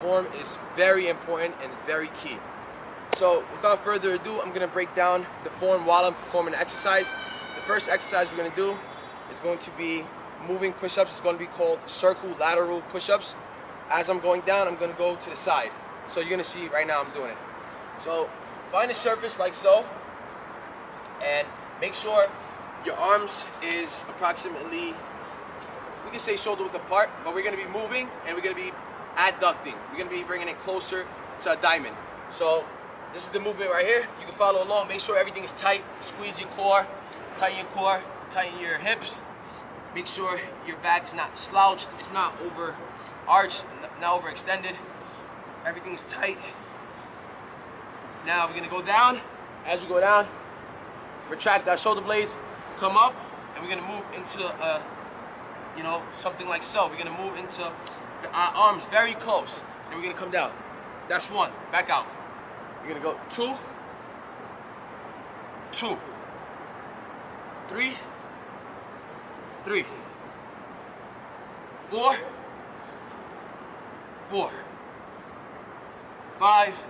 form is very important and very key. So without further ado, I'm going to break down the form while I'm performing the exercise. The first exercise we're going to do is going to be moving push-ups. It's going to be called circle lateral push-ups. As I'm going down, I'm going to go to the side. So you're going to see right now I'm doing it. So find a surface like so, and make sure your arms is approximately, we can say shoulder width apart, but we're going to be moving and we're going to be adducting. We're going to be bringing it closer to a diamond. So this is the movement right here. You can follow along. Make sure everything is tight. Squeeze your core, tighten your hips. Make sure your back is not slouched, it's not over arched, not overextended. Everything is tight. Now we're gonna go down. As we go down, retract our shoulder blades, come up, and we're gonna move into something like so. We're gonna move into our arms very close, and we're gonna come down. That's one. Back out. We're gonna go 2, 2, 3, 3, 4, 4, 5,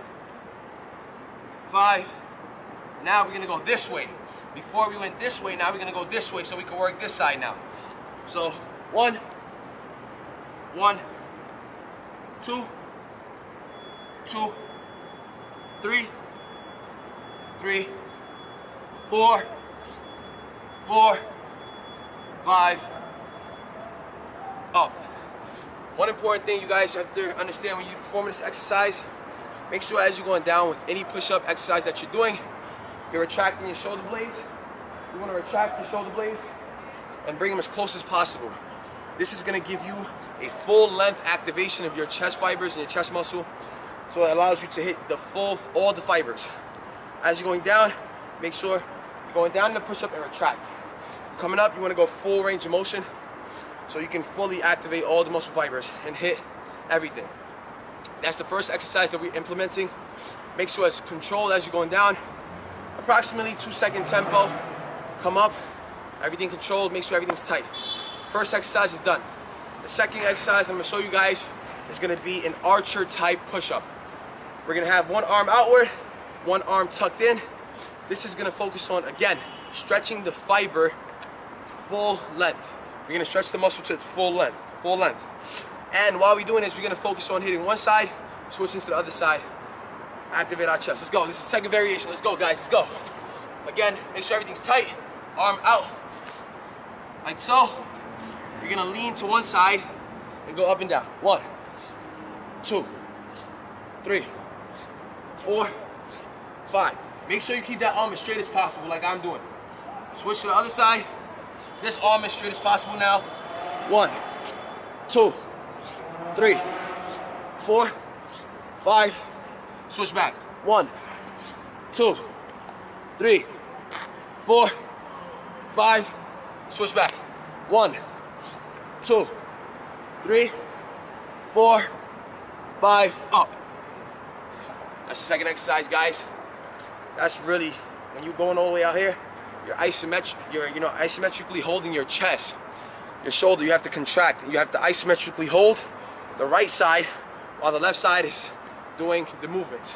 5. Now we're gonna go this way. Before we went this way, now we're gonna go this way so we can work this side now. So 1, 1, 2, 2, 3, 3, 4, 4, 5, up. One important thing you guys have to understand when you're performing this exercise, make sure as you're going down with any push-up exercise that you're doing, you're retracting your shoulder blades. You want to retract your shoulder blades and bring them as close as possible. This is going to give you a full length activation of your chest fibers and your chest muscle, so it allows you to hit all the fibers. As you're going down, make sure you're going down in the push-up and retract. Coming up, you want to go full range of motion so you can fully activate all the muscle fibers and hit everything. That's the first exercise that we're implementing. Make sure it's controlled as you're going down. Approximately 2-second tempo. Come up, everything controlled, make sure everything's tight. First exercise is done. The second exercise I'm gonna show you guys is gonna be an archer type push-up. We're gonna have one arm outward, one arm tucked in. This is gonna focus on, again, stretching the fiber full length. We're gonna stretch the muscle to its full length. And while we're doing this, we're gonna focus on hitting one side, switching to the other side, activate our chest. Let's go, this is the second variation. Let's go, guys, let's go. Again, make sure everything's tight, arm out, like so. You're gonna lean to one side and go up and down. 1, 2, 3, 4, 5. Make sure you keep that arm as straight as possible, like I'm doing. Switch to the other side. This arm as straight as possible now. 1, 2, 3, 4, 5. Switch back. 1, 2, 3, 4, 5. Switch back. 1, 2, 3, 4, 5. Up. That's the second exercise, guys. That's really, when you're going all the way out here, you're isometrically holding your chest, your shoulder. You have to contract. You have to isometrically hold the right side while the left side is doing the movement.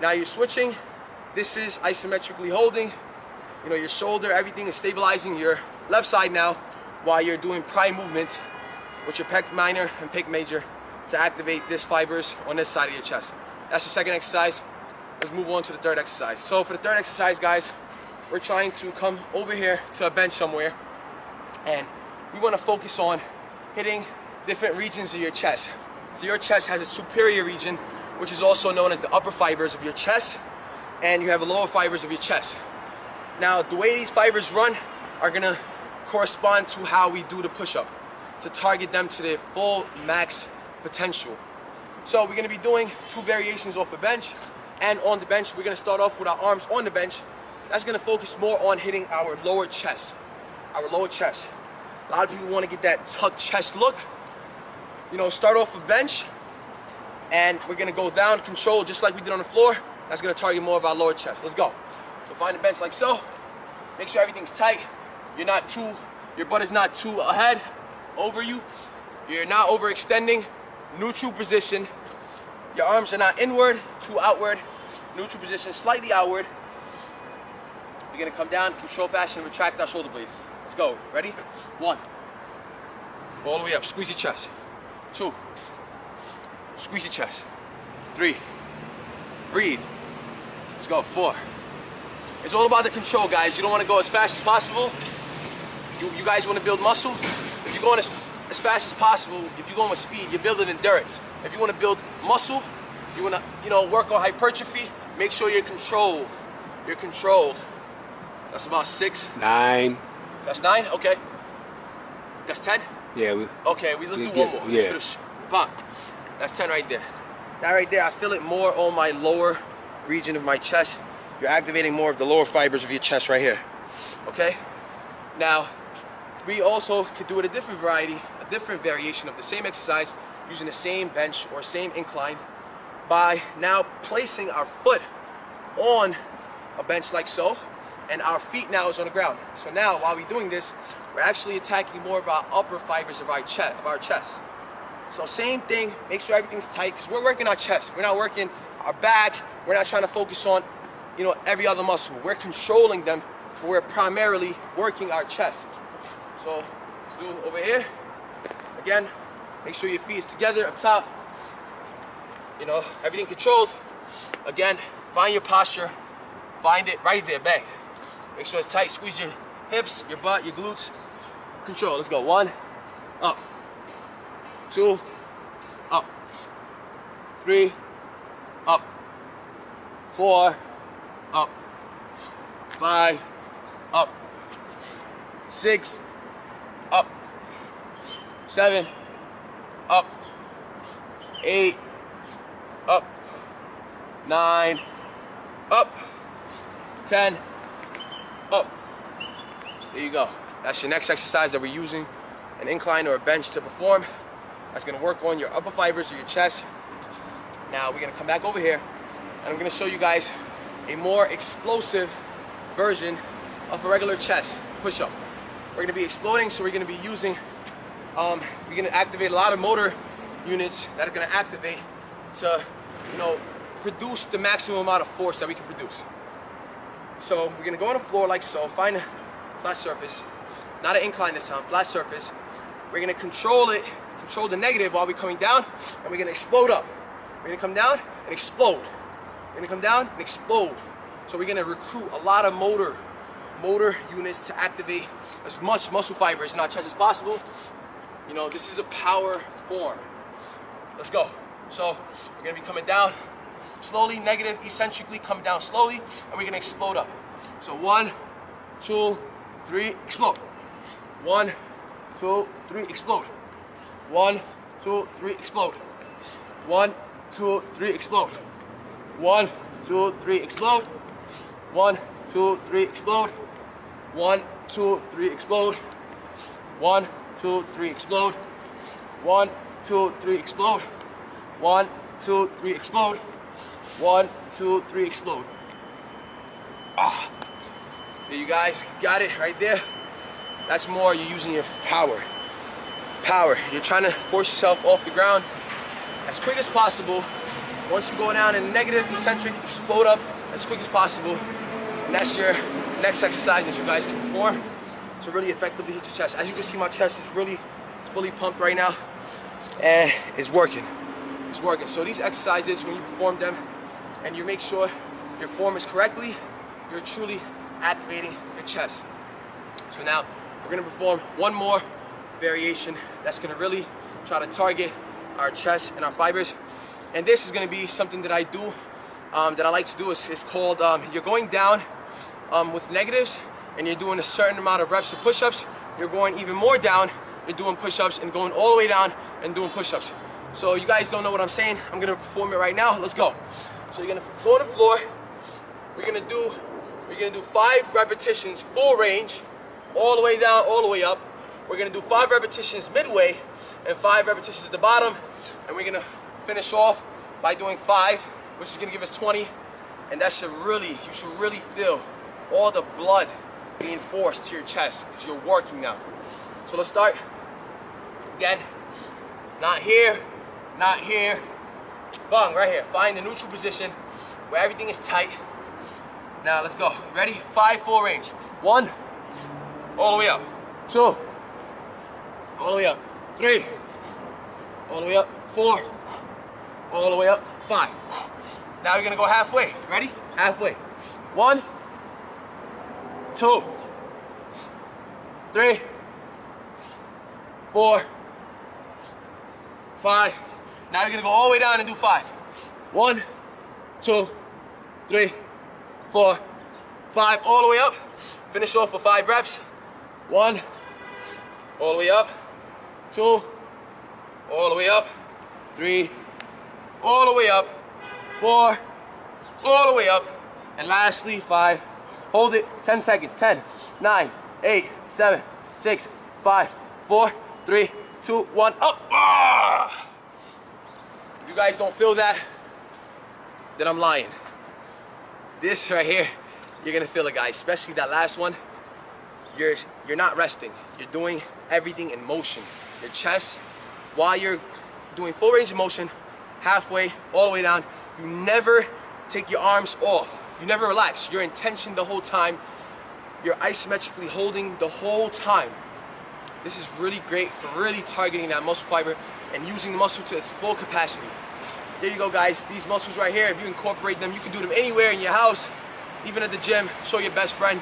Now you're switching. This is isometrically holding. Your shoulder, everything is stabilizing your left side now while you're doing prime movement with your pec minor and pec major to activate these fibers on this side of your chest. That's the second exercise. Let's move on to the third exercise. So for the third exercise, guys, we're trying to come over here to a bench somewhere, and we want to focus on hitting different regions of your chest. So your chest has a superior region, which is also known as the upper fibers of your chest, and you have the lower fibers of your chest. Now, the way these fibers run are going to correspond to how we do the push-up to target them to their full max potential. So we're going to be doing 2 variations off a bench, and on the bench we're going to start off with our arms on the bench. That's going to focus more on hitting our lower chest. A lot of people want to get that tucked chest look. Start off a bench, and we're going to go down, control, just like we did on the floor. That's going to target more of our lower chest. Let's go. So find a bench like so. Make sure everything's tight. Your butt is not too ahead, over you. You're not overextending. Neutral position. Your arms are not inward, too outward. Neutral position, slightly outward. We're gonna come down, control fashion, retract our shoulder blades. Let's go. Ready? 1. All the way up. Squeeze your chest. 2. Squeeze your chest. 3. Breathe. Let's go. 4. It's all about the control, guys. You don't want to go as fast as possible. You guys want to build muscle. If you're going as fast as possible, if you're going with speed, you're building endurance. If you want to build muscle, you want to, work on hypertrophy, make sure you're controlled. You're controlled. That's about 6. 9. That's 9? Okay. That's 10? Yeah. Let's do one more. Yeah. Let's finish. Bang. That's 10 right there. That right there, I feel it more on my lower region of my chest. You're activating more of the lower fibers of your chest right here. Okay? Now, we also could do it a different variation of the same exercise using the same bench or same incline by now placing our foot on a bench like so, and our feet now is on the ground. So now, while we're doing this, we're actually attacking more of our upper fibers of our chest. So same thing, make sure everything's tight, because we're working our chest. We're not working our back. We're not trying to focus on, every other muscle. We're controlling them, but we're primarily working our chest. So let's do it over here. Again, make sure your feet is together up top. Everything controlled. Again, find your posture. Find it right there, bang. Make sure it's tight, squeeze your hips, your butt, your glutes. Control, let's go. 1, up. 2, up. 3, up. 4, up. 5, up. 6, up. 7, up. 8, up. 9, up. 10, up. There you go. That's your next exercise that we're using an incline or a bench to perform. That's gonna work on your upper fibers of your chest. Now we're gonna come back over here and I'm gonna show you guys a more explosive version of a regular chest push-up. We're gonna be exploding, so we're gonna be using, we're gonna activate a lot of motor units that are gonna activate to, produce the maximum amount of force that we can produce. So we're gonna go on the floor like so, find a flat surface, not an incline this time, flat surface. We're gonna control the negative while we're coming down, and we're gonna explode up. We're gonna come down and explode. We're gonna come down and explode. So we're gonna recruit a lot of motor units to activate as much muscle fibers in our chest as possible. This is a power form. Let's go. So we're gonna be coming down slowly, negative, eccentrically, come down slowly, and we're gonna explode up. So 1, 2, 3, explode. 1, 2, 3, explode. 1, 2, 3, explode. 1, 2, 3, explode. 1, 2, 3, explode. 1, 2, 3, explode. 1, 2, 3, explode. 1, 2, 3, explode. 1, 2, 3, explode. 1, 2, 3, explode. 1, 2, 3, explode. There you guys got it right there. That's more you're using your power. You're trying to force yourself off the ground as quick as possible. Once you go down in negative, eccentric, explode up as quick as possible. And that's your next exercise that you guys can perform to really effectively hit your chest. As you can see, my chest is it's fully pumped right now, and it's working. It's working. So these exercises, when you perform them and you make sure your form is correctly, you're truly activating your chest. So now we're gonna perform one more variation that's gonna really try to target our chest and our fibers. And this is gonna be something that I do, that I like to do. It's called, you're going down with negatives, and you're doing a certain amount of reps of push-ups. You're going even more down, you're doing push-ups, and going all the way down and doing push-ups. So you guys don't know what I'm saying. I'm gonna perform it right now. Let's go. So you're gonna go on the floor. We're gonna do 5 repetitions, full range, all the way down, all the way up. We're gonna do 5 repetitions midway and 5 repetitions at the bottom. And we're gonna finish off by doing 5, which is gonna give us 20. And that should really, you should really feel all the blood being forced to your chest because you're working now. So let's start. Again, not here, not here, Bung, right here. Find the neutral position where everything is tight. Now let's go. Ready? 5 full range. 1, all the way up. 2, all the way up. 3, all the way up. 4, all the way up. 5. Now you're gonna go halfway. Ready? Halfway. 1, 2, 3, 4, 5. Now you're gonna go all the way down and do 5. 1, 2, 3, 4, 5, all the way up. Finish off for 5 reps. 1, all the way up. 2, all the way up. 3, all the way up. 4, all the way up. And lastly, 5. Hold it, 10 seconds. 10, 9, 8, 7, 6, 5, 4, 3, 2, 1, up. Ah! If you guys don't feel that, then I'm lying. This right here, you're gonna feel it, guys. Especially that last one. You're not resting. You're doing everything in motion. Your chest, while you're doing full range of motion, halfway, all the way down, you never take your arms off. You never relax. You're in tension the whole time. You're isometrically holding the whole time. This is really great for really targeting that muscle fiber and using the muscle to its full capacity. There you go, guys. These muscles right here, if you incorporate them, you can do them anywhere in your house, even at the gym. Show your best friend.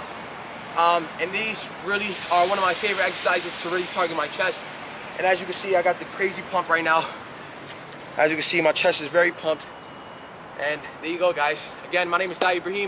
And these really are one of my favorite exercises to really target my chest. And as you can see, I got the crazy pump right now. As you can see, my chest is very pumped. And there you go, guys. Again, my name is Ibrahim.